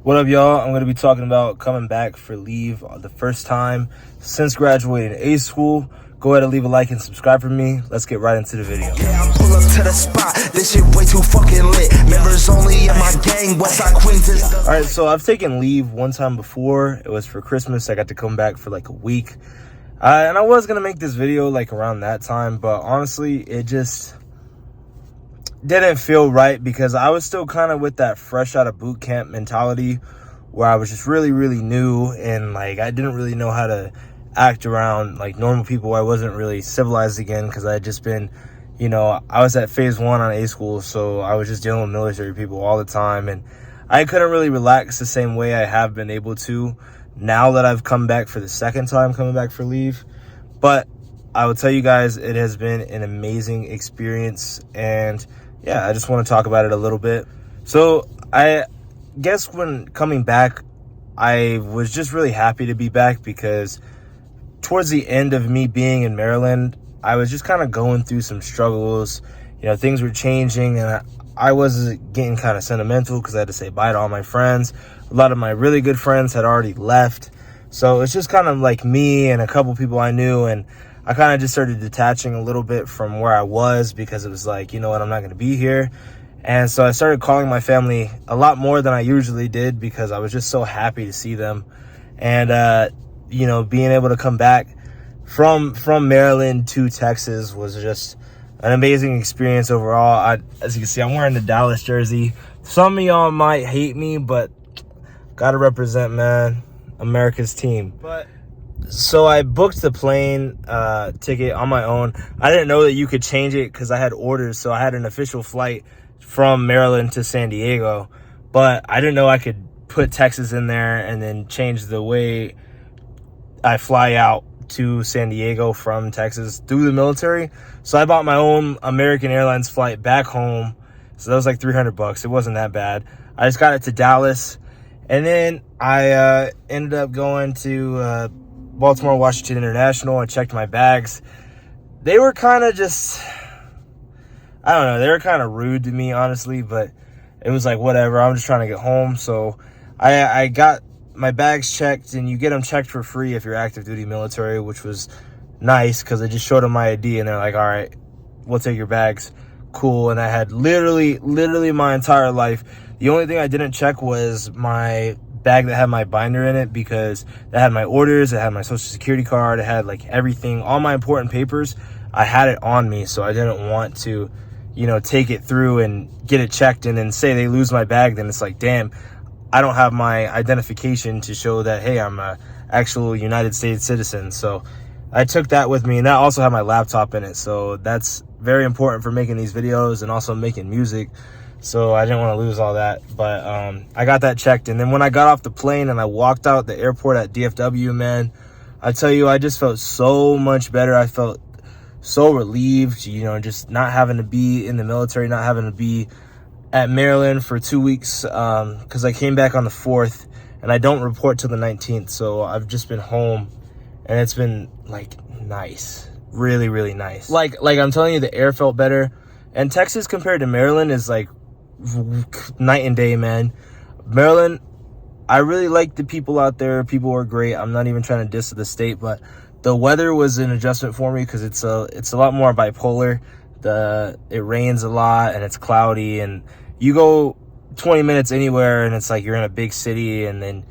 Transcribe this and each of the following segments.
What up, y'all? I'm going to be talking about coming back for leave the first time since graduating A school. Go ahead and leave a like and subscribe for me. Let's get right into the video. Yeah, I pull up to the spot. This shit way too fucking lit. Members only in my gang, Westside Queens. Alright, so I've taken leave one time before. It was for Christmas. I got to come back for like a week. And I was going to make this video like around that time, but honestly, it just didn't feel right because I was still kind of with that fresh out of boot camp mentality where I was just really new, and like I didn't really know how to act around like normal people. I wasn't really civilized again because I had just been, you know, I was at phase 1 on A school, so I was just dealing with military people all the time, and I couldn't really relax the same way I have been able to now that I've come back for the second time coming back for leave. But I will tell you guys, it has been an amazing experience, and yeah, I just want to talk about it a little bit. So I guess when coming back, I was just really happy to be back because towards the end of me being in Maryland, I was just kind of going through some struggles. You know, things were changing, and I was getting kind of sentimental because I had to say bye to all my friends. A lot of my really good friends had already left. So it's just kind of like me and a couple people I knew, and I kind of just started detaching a little bit from where I was because it was like, you know what, I'm not going to be here. And so I started calling my family a lot more than I usually did because I was just so happy to see them. And, you know, being able to come back from Maryland to Texas was just an amazing experience overall. As you can see, I'm wearing the Dallas jersey. Some of y'all might hate me, but got to represent, man, America's team. So I booked the plane ticket on my own. I didn't know that you could change it because I had orders. So I had an official flight from Maryland to San Diego. But I didn't know I could put Texas in there and then change the way I fly out to San Diego from Texas through the military. So I bought my own American Airlines flight back home. So that was like $300. It wasn't that bad. I just got it to Dallas. And then I ended up going to Baltimore, Washington International. I checked my bags. They were kind of just, I don't know, they were kind of rude to me, honestly, but it was like, whatever, I'm just trying to get home. So I got my bags checked, and you get them checked for free if you're active duty military, which was nice because I just showed them my ID, and they're like, all right, we'll take your bags. Cool. And I had literally my entire life. The only thing I didn't check was my bag that had my binder in it because that had my orders, it had my social security card, it had like everything, all my important papers. I had it on me, so I didn't want to, you know, take it through and get it checked and then say they lose my bag. Then it's like, damn, I don't have my identification to show that, hey, I'm a actual United States citizen. So I took that with me, and that also had my laptop in it. So that's very important for making these videos and also making music. So I didn't want to lose all that, but I got that checked. And then when I got off the plane and I walked out the airport at DFW, man, I tell you, I just felt so much better. I felt so relieved, you know, just not having to be in the military, not having to be at Maryland for 2 weeks because I came back on the 4th, and I don't report till the 19th. So I've just been home, and it's been like nice, really nice. Like I'm telling you, the air felt better. And Texas compared to Maryland is like night and day, man. Maryland, I really like the people out there. People are great. I'm not even trying to diss the state, but the weather was an adjustment for me because it's a lot more bipolar. It rains a lot and it's cloudy, and you go 20 minutes anywhere and it's like you're in a big city, and then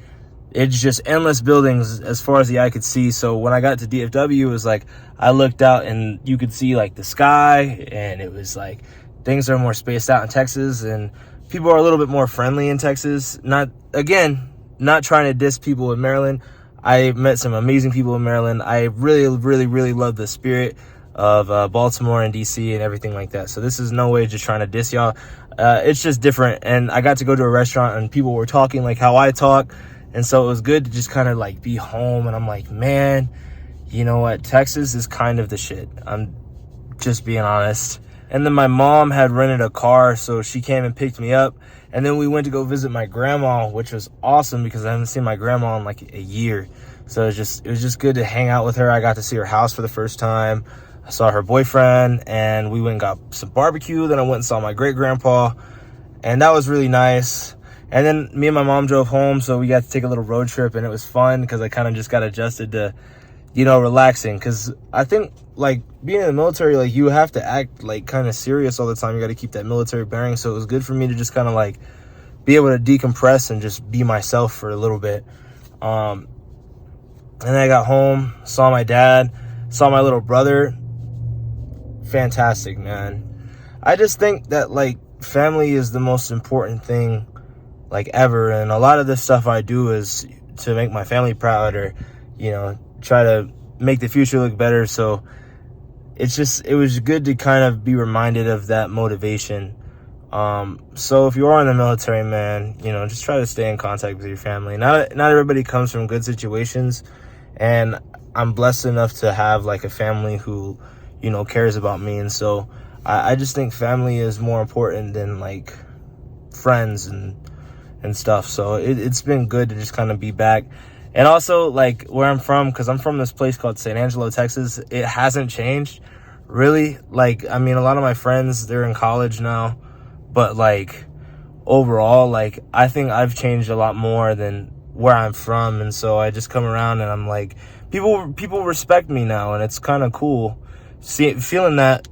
it's just endless buildings as far as the eye could see. So when I got to DFW, it was like I looked out and you could see like the sky, and it was like things are more spaced out in Texas, and people are a little bit more friendly in Texas. Not trying to diss people in Maryland. I met some amazing people in Maryland. I really love the spirit of Baltimore and DC and everything like that. So this is no way just trying to diss y'all. It's just different. And I got to go to a restaurant and people were talking like how I talk. And so it was good to just kind of like be home. And I'm like, man, you know what? Texas is kind of the shit. I'm just being honest. And then my mom had rented a car, so she came and picked me up. And then we went to go visit my grandma, which was awesome because I haven't seen my grandma in like a year. So it was just good to hang out with her. I got to see her house for the first time. I saw her boyfriend, and we went and got some barbecue. Then I went and saw my great grandpa, and that was really nice. And then me and my mom drove home, so we got to take a little road trip, and it was fun because I kind of just got adjusted to, you know, relaxing. Because I think, like, being in the military, like, you have to act, like, kind of serious all the time. You got to keep that military bearing. So it was good for me to just kind of, like, be able to decompress and just be myself for a little bit. And then I got home, saw my dad, saw my little brother. Fantastic, man. I just think that, like, family is the most important thing, like, ever. And a lot of the stuff I do is to make my family proud, or, you know, try to make the future look better. So it was good to kind of be reminded of that motivation. So if you are in the military, man, you know, just try to stay in contact with your family. Not everybody comes from good situations, and I'm blessed enough to have, like, a family who, you know, cares about me. And so I just think family is more important than, like, friends and stuff. So it's been good to just kind of be back. And also, like, where I'm from, because I'm from this place called San Angelo, Texas, it hasn't changed, really. Like, I mean, a lot of my friends, they're in college now, but, like, overall, like, I think I've changed a lot more than where I'm from. And so I just come around and I'm like, people respect me now, and it's kind of cool feeling that.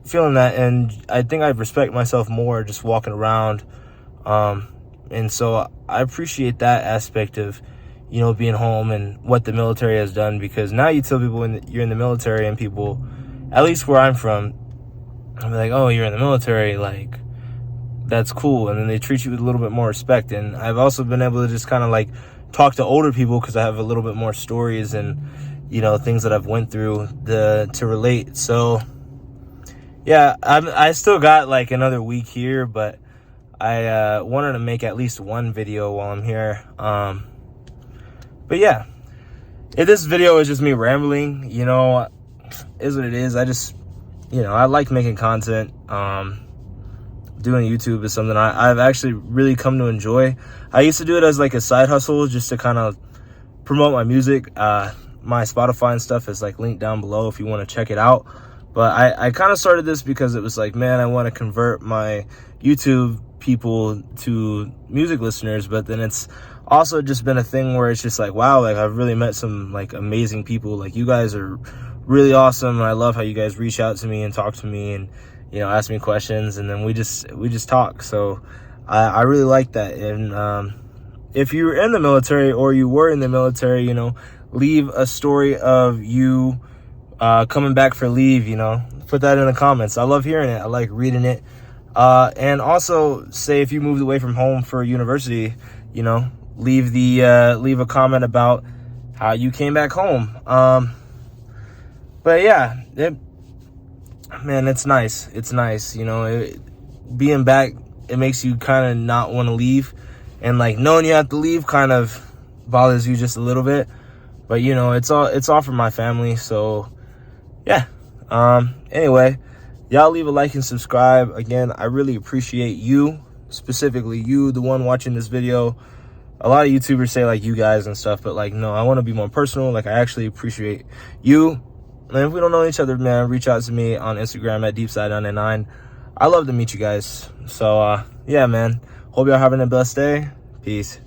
And I think I respect myself more just walking around. And so I appreciate that aspect of, you know, being home and what the military has done, because now you tell people you're in the military, and people, at least where I'm from, I'm like, oh, you're in the military, like, that's cool. And then they treat you with a little bit more respect. And I've also been able to just kind of, like, talk to older people, because I have a little bit more stories and, you know, things that I've went through to relate. So yeah, I still got, like, another week here, but I wanted to make at least one video while I'm here. But yeah, if this video is just me rambling, you know, is what it is. I just, you know, I like making content. Doing YouTube is something I've actually really come to enjoy. I used to do it as, like, a side hustle, just to kind of promote my music. My Spotify and stuff is, like, linked down below if you want to check it out. But I kind of started this because it was like, man, I want to convert my YouTube people to music listeners. But then it's also just been a thing where it's just like, wow, like, I've really met some, like, amazing people. Like, you guys are really awesome, and I love how you guys reach out to me and talk to me and, you know, ask me questions, and then we just talk. So I really like that. And if you're in the military, or you were in the military, you know, leave a story of you coming back for leave, you know, put that in the comments. I love hearing it. I like reading it. And also, say if you moved away from home for university, you know, leave a comment about how you came back home. But yeah, man, it's nice. It's nice, you know, being back, it makes you kind of not want to leave, and, like, knowing you have to leave kind of bothers you just a little bit. But, you know, it's all for my family. So yeah. Anyway, y'all leave a like and subscribe. Again, I really appreciate you, specifically you, the one watching this video. A lot of YouTubers say, like, you guys and stuff, but, like, no, I want to be more personal. Like, I actually appreciate you. And if we don't know each other, man, reach out to me on Instagram at DEEPSIDE99. I love to meet you guys. So yeah, man, hope y'all having a blessed day. Peace.